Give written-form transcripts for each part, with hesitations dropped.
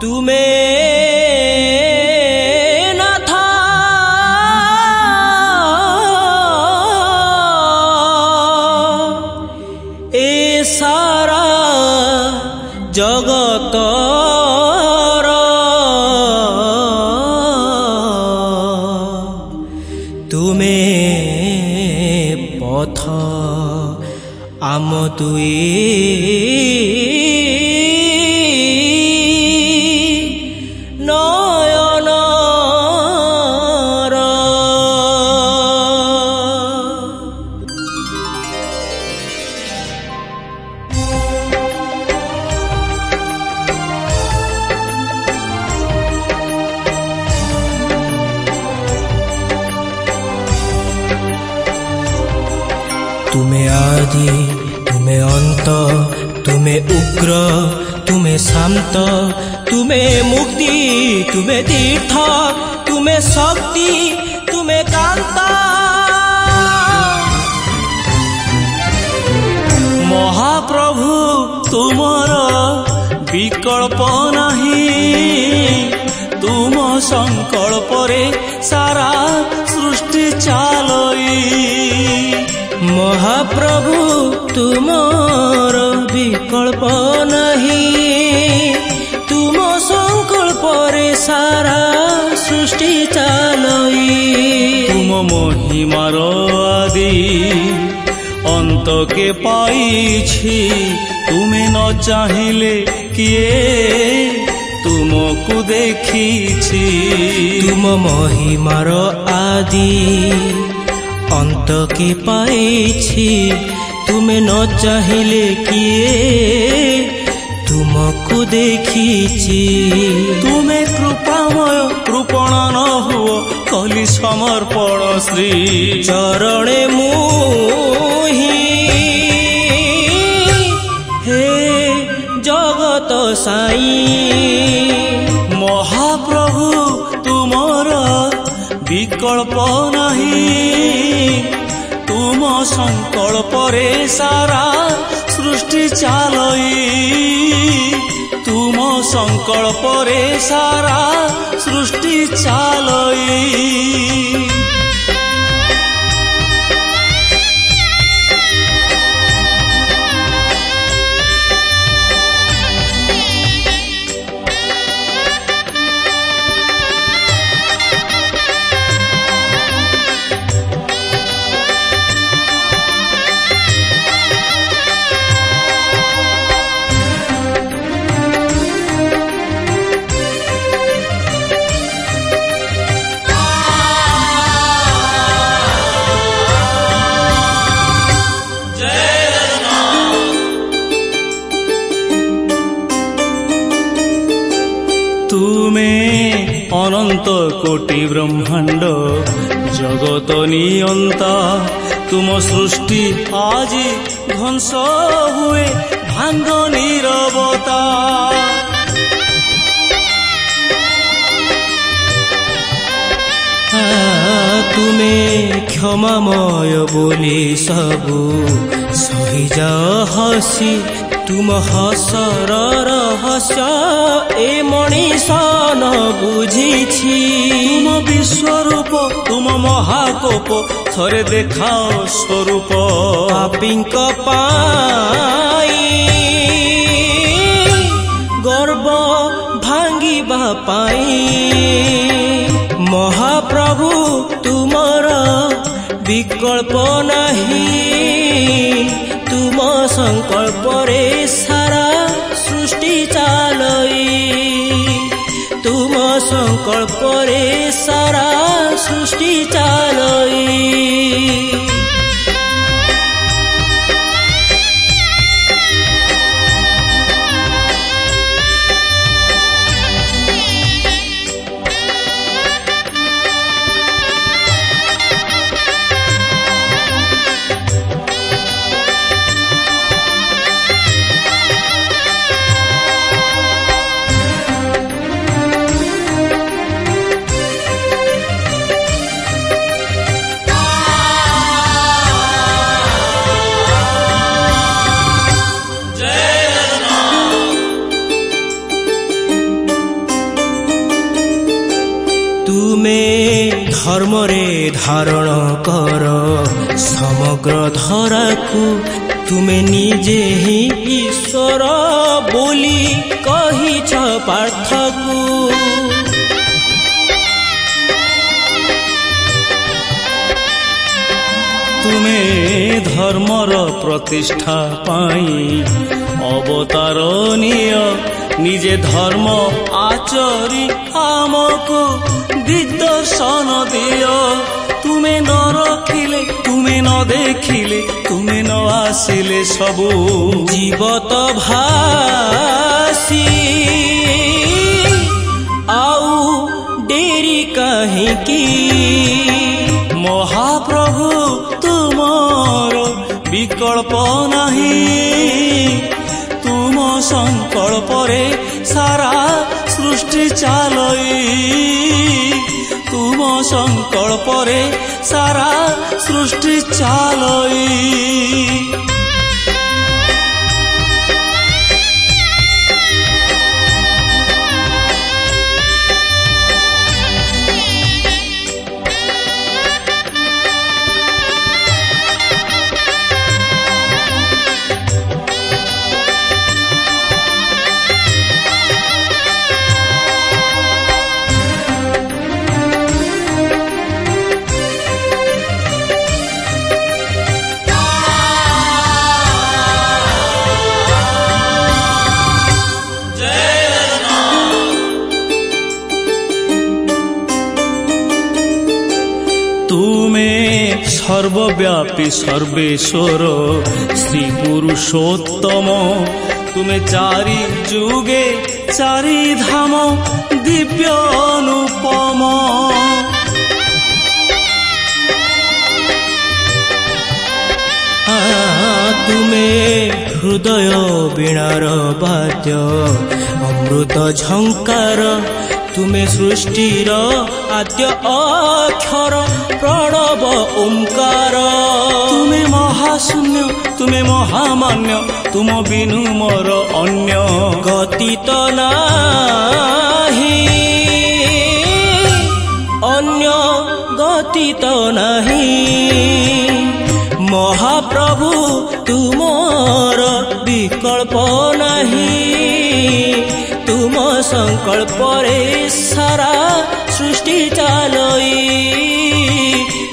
ତୁମେ ନାଥ ଏ ସାରା ଜଗତର ତୁମେ ପଥ ଆମ ଦୁଇ ନୟନର। ତୁମେ ଆଦି ତୁମେ ଅନ୍ତ ତୁମେ ଉଗ୍ର ତୁମେ ଶାନ୍ତ ତୁମେ ମୁକ୍ତି ତୁମେ ତୀର୍ଥ ତୁମେ ଶକ୍ତି ତୁମେ କାନ୍ତ। ମହାପ୍ରଭୁ ତୁମର ବିକଳ୍ପ ନାହିଁ, ତୁମ ସଂକଳ୍ପରେ ସାରା ସୃଷ୍ଟି ଚାଲଇ। ମହାପ୍ରଭୁ ତୁମର ବିକଳ୍ପ ନାହିଁ, ତୁମ ସଂକଳ୍ପରେ ସାରା ସୃଷ୍ଟି ଚାଲଇ। ତୁମ ମହିମାର ଆଦି ଅନ୍ତକେ ପାଇଛି, ତୁମେ ନ ଚାହିଁଲେ କିଏ ତୁମକୁ ଦେଖିଛି। ତୁମ ମହିମାର ଆଦି ଅନ୍ତକେ ପାଇଛି, ତୁମେ ନ ଚାହିଁଲେ କିଏ ତୁମକୁ ଦେଖିଛି। ତୁମେ କୃପାମୟ କୃପଣ ନ ହୁଅ କଲି ସମର୍ପଣ ଶ୍ରୀ ଚରଣେ ମୁହିଁ। ହେ ଜଗତ ସାଇ ମହାପ୍ରଭୁ ତୁମର ବିକଳ୍ପ ନାହିଁ, ତୁମ ସଂକଳ୍ପରେ ସାରା ସୃଷ୍ଟି ଚାଲଇ। ତୁମ ସଂକଳ୍ପରେ ସାରା ସୃଷ୍ଟି ଚାଲଇ। ତୁମେ ଅନନ୍ତ କୋଟି ବ୍ରହ୍ମାଣ୍ଡ ଜଗତ ନିୟନ୍ତା, ତୁମ ସୃଷ୍ଟି ଆଜି ଧ୍ୱଂସ ହୁଏ ଭାଙ୍ଗ ନୀରବତା। ତୁମେ କ୍ଷମାମୟ ବୋଲି ସବୁ ସହିଯାଅ ହସି, ତୁମ ହସର ରହସ୍ୟ ଏ ମଣିଷ ନ ବୁଝିଛି। ତୁମ ବିଶ୍ୱରୂପ ତୁମ ମହାକୋପ ଥରେ ଦେଖାଅ ସ୍ୱରୂପ। ପାପୀଙ୍କ ପାଇଁ ଗର୍ବ ଭାଙ୍ଗିବା ପାଇଁ ମହାପ୍ରଭୁ ତୁମର ବିକଳ୍ପ ନାହିଁ, ତୁମ ସଂକଳ୍ପରେ ସାରା ସୃଷ୍ଟି ଚାଲଇ। ତୁମ ସଂକଳ୍ପରେ ସାରା ସୃଷ୍ଟି ଚାଲଇ। ଧର୍ମରେ ଧାରଣ କର ସମଗ୍ର ଧରାକୁ। ତୁମେ ନିଜେ ହିଁ ଈଶ୍ୱର ବୋଲି କହିଛ ପାର୍ଥକୁ। ତୁମେ ଧର୍ମର ପ୍ରତିଷ୍ଠା ପାଇଁ ଅବତାର ନିଅ, ନିଜେ ଧର୍ମ ଆଚରି ଆମକୁ ଦିଗ୍ଦର୍ଶନ ଦିଅ। ତୁମେ ନ ରଖିଲେ, ତୁମେ ନ ଦେଖିଲେ, ତୁମେ ନ ଆସିଲେ ସବୁ ଜୀବତ ଭାସି ଆଉ ଡେରି କାହିଁକି? ମହାପ୍ରଭୁ ତୁମର ବିକଳ୍ପ ନାହିଁ। ତୁମ ସଂକଳ୍ପରେ ସାରା ସୃଷ୍ଟି ଚାଲଇ, ତୁମ ସଂକଳ୍ପରେ ସାରା ସୃଷ୍ଟି ଚାଲଇ। সর্বব্যাপী সর্বেশ্বর শ্রী পুরুষোত্তম, তুমে চারি যুগে চারি ধাম দিব্য অনুপম। ତୁମେ ହୃଦୟ ବୀଣାର ବାଦ୍ୟ ଅମୃତ ଝଙ୍କାର। ତୁମେ ସୃଷ୍ଟିର ଆଦ୍ୟ ଅକ୍ଷର ପ୍ରଣବ ଓଙ୍କାର। ତୁମେ ମହାଶୂନ୍ୟ, ତୁମେ ମହାମାନ୍ୟ, ତୁମ ବିନୁ ମୋର ଅନ୍ୟ ଗତି ତ ନାହିଁ, ଅନ୍ୟ ଗତି ତ ନାହିଁ। ମହାପ୍ରଭୁ ତୁମର ବିକଳ୍ପ ନାହିଁ। ତୁମ ସଂକଳ୍ପରେ ସାରା ସୃଷ୍ଟି ଚାଲଇ,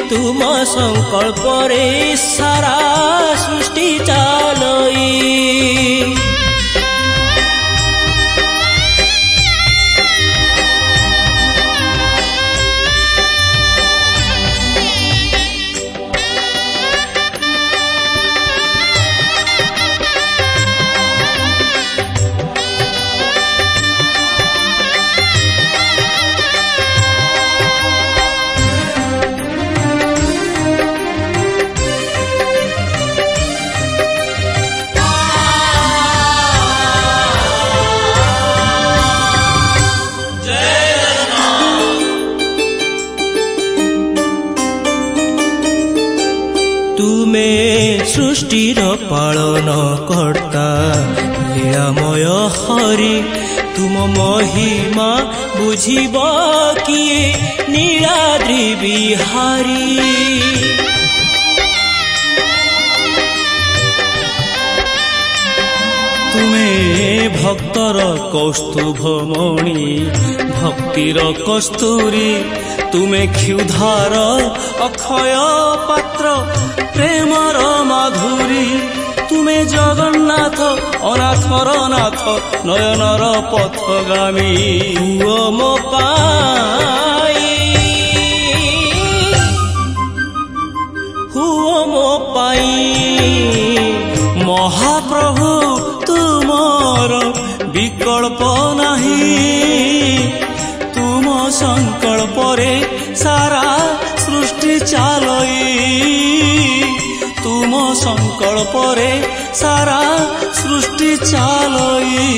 ତୁମ ସଂକଳ୍ପରେ ସାରା ସୃଷ୍ଟି ଚାଲଇ। ତୁମେ ସୃଷ୍ଟିର ପାଳନ କର୍ତ୍ତା ଲୀଳାମୟ ହରି। ତୁମ ମହିମା ବୁଝିବ କିଏ ନୀଳାଦ୍ରି ବିହାରୀ। ତୁମେ ଭକ୍ତର କୌସ୍ତୁଭମଣି, ଭକ୍ତିର କସ୍ତୁରୀ। ତୁମେ କ୍ଷୁଧାର ଅକ୍ଷୟ ପାତ୍ର, ପ୍ରେମର ମାଧୁରୀ। ତୁମେ ଜଗନ୍ନାଥ ଅନାଥର ନାଥ, ନୟନର ପଥଗାମୀ। ହୁଅ ମୋ ପାଇଁ, ହୁଅ ମୋ ପାଇଁ। ମହାପ୍ରଭୁ ତୁମର ବିକଳ୍ପ ନାହିଁ। ତୁମ ସଂକଳ୍ପରେ ସାରା ସୃଷ୍ଟି ଚାଲଇ, ତୁମ ସଂକଳ୍ପରେ ସାରା ସୃଷ୍ଟି ଚାଲଇ।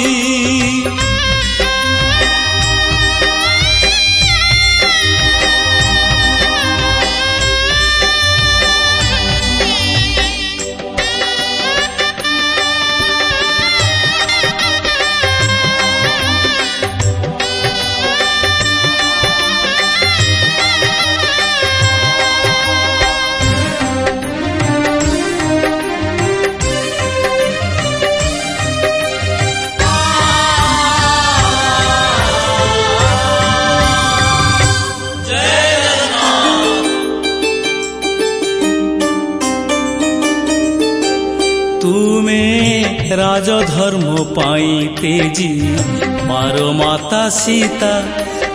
राजधर्म पाई तेजी पार माता सीता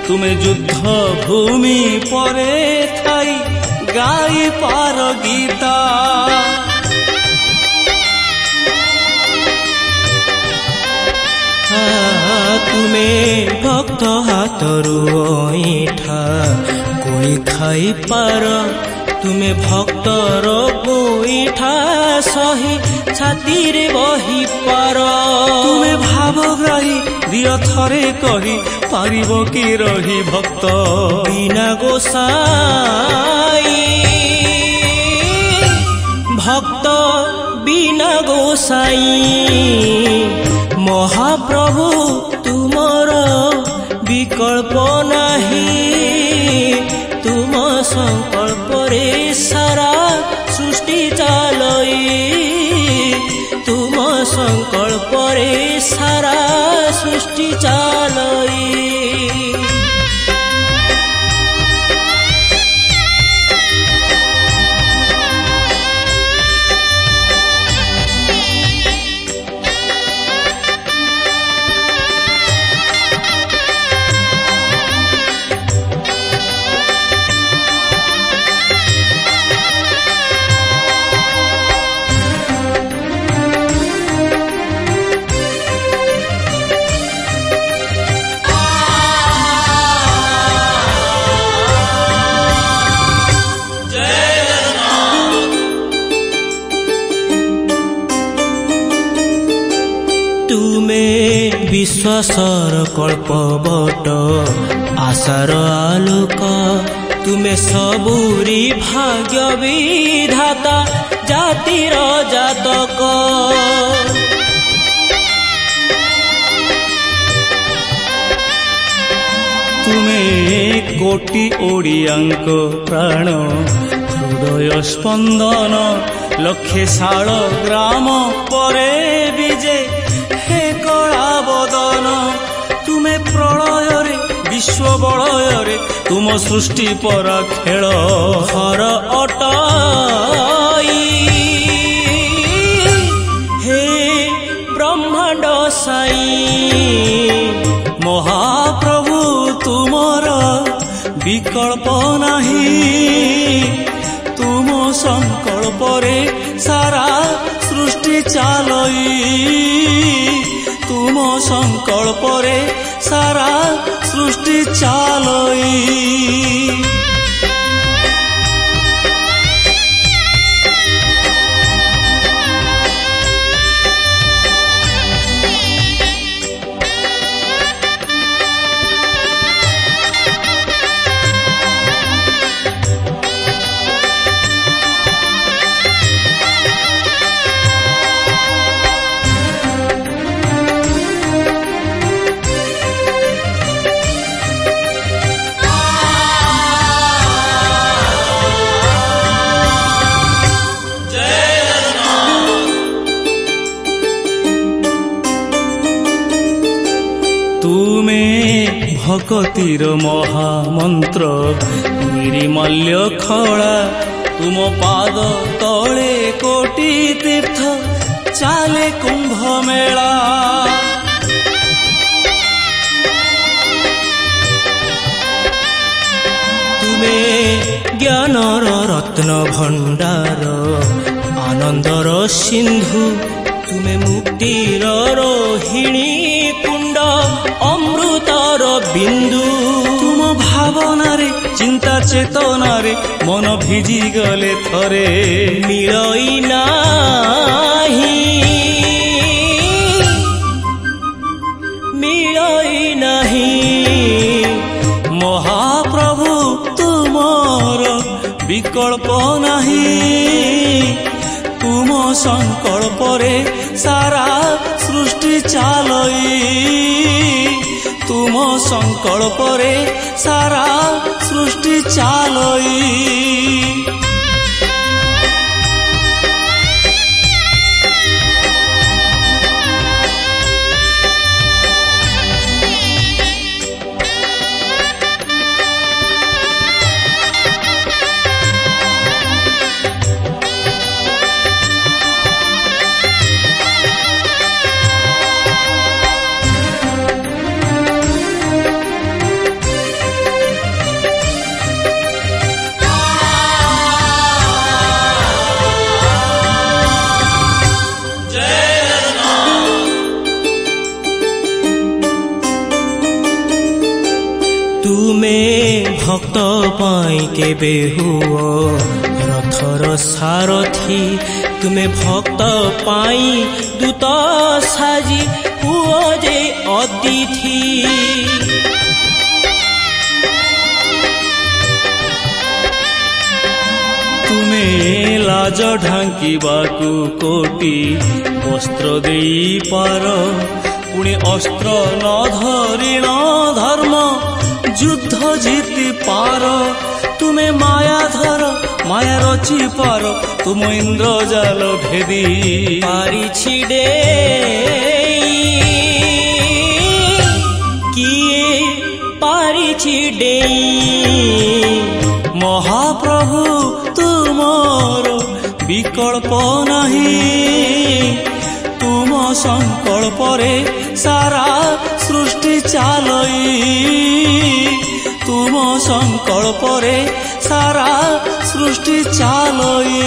तुमे युद्ध भूमि परे थाई गाई पार गीता तुमे भक्त हातरू ऐठा कोई खाई पार तुमे भक्तर गोईठा सही छाती रे बही पार तुमे भावग्राही दिय थरे कही पारिब कि रही भक्त बिना गोसाई भक्त बिना गोसाई महाप्रभु तुमर विकल्प नहीं तुम संकल्प रे सारा सृष्टि चालई तुम संकल्प रे सारा सृष्टि चालई विश्वासर कल्पवट आशार आलोक तुमे सबुरी भाग्य विधाता जातिर जातक तुमे कोटि ओडियांक प्राण हृदय स्पंदन लक्षे शाल ग्राम परे विजे हे कला बदन तुमे प्रलय रे विश्व बलय रे तुम सृष्टि परा खेल हर अटई हे ब्रह्मांड साई महाप्रभु तुमर विकल्प नहीं तुम संकल्प रे सारा सृष्टि चालई तुम संकल्प रे सारा सृष्टि चालई तुमे भक्तिर महामंत्र निर्मल्य खड़ा तुम पाद तले कोटि तीर्थ चाले कुंभ मेला तुमे ज्ञानर रत्न भंडार आनंदर सिंधु तुमे मुक्तिर रोहिणी कुंड अमृतर बिंदु तुम भावना रे चिंता चेतना रे मन भिजी गले थरे मिलई नाही मिलई नहीं महाप्रभु तुमर विकल्प नहीं तुम संकल्प रे सारा सृष्टि चालई तुम संकल्प रे सारा सृष्टि चालई ତୁମେ ଭକ୍ତ ପାଇଁ କେବେ ହୁଅ ରଥର ସାରଥୀ, ତୁମେ ଭକ୍ତ ପାଇଁ ଦୂତ ସାଜି ହୁଅ ଯେ ଅତିଥି। ତୁମେ ଲାଜ ଢାଙ୍କିବାକୁ କୋଟି ବସ୍ତ୍ର ଦେଇପାର, ପୁଣି ଅସ୍ତ୍ର ନ ଧରିଣ ଧର୍ମ ଯୁଦ୍ଧ ଜିତି ପାର। ତୁମେ ମାୟା ଧର ମାୟା ରଚି ପାର, ତୁମ ଇନ୍ଦ୍ରଜାଲ ଭେଦି ପାରିଛି କିଏ ପାରିଛି ଡେଇଁ। ମହାପ୍ରଭୁ ତୁମର ବିକଳ୍ପ ନାହିଁ, ତୁମ ସଂକଳ୍ପରେ ସାରା ସୃଷ୍ଟି ଚାଲଇ, ତୁମ ସଂକଳ୍ପରେ ସାରା ସୃଷ୍ଟି ଚାଲଇ।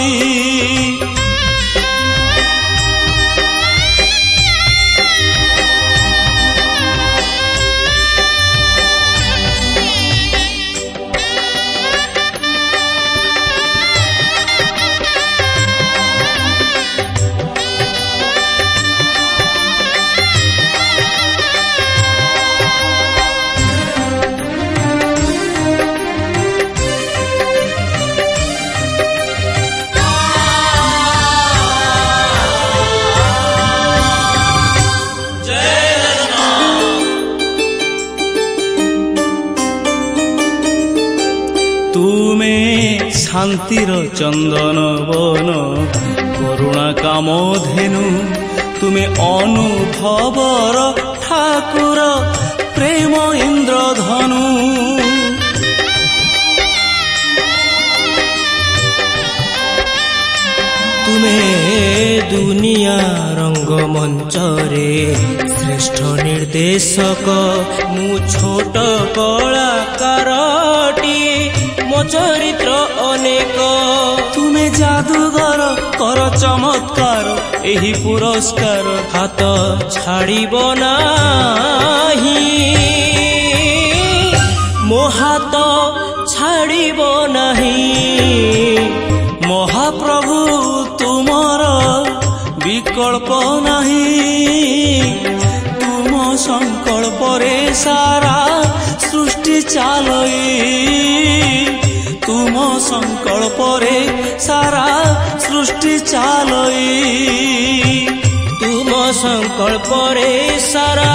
ତୁମେ ଶାନ୍ତିର ଚନ୍ଦନ ବନ କରୁଣା କାମଧେନୁ, ତୁମେ ଅନୁଭବର ଠାକୁର ପ୍ରେମ ଇନ୍ଦ୍ରଧନୁ। ତୁମେ ଦୁନିଆ ରଙ୍ଗମଞ୍ଚରେ ଶ୍ରେଷ୍ଠ ନିର୍ଦ୍ଦେଶକ, ମୁଁ ଛୋଟ କଳାକାରଟିଏ, ମୋ ଚରିତ୍ର ଅନେକ। ତୁମେ ଜାଦୁଗର କର ଚମତ୍କାର, ଏହି ପୁରସ୍କାର ହାତ ଛାଡ଼ିବ ନାହିଁ, ମୋ ହାତ ଛାଡ଼ିବ ନାହିଁ। ମହାପ୍ରଭୁ ତୁମର ବିକଳ୍ପ ନାହିଁ, ତୁମ ସଂକଳ୍ପରେ ସାରା ସୃଷ୍ଟି ଚାଲଇ, ତୁମ ସଂକଳ୍ପରେ ସାରା ସୃଷ୍ଟି ଚାଲଇ, ତୁମ ସଂକଳ୍ପରେ ସାରା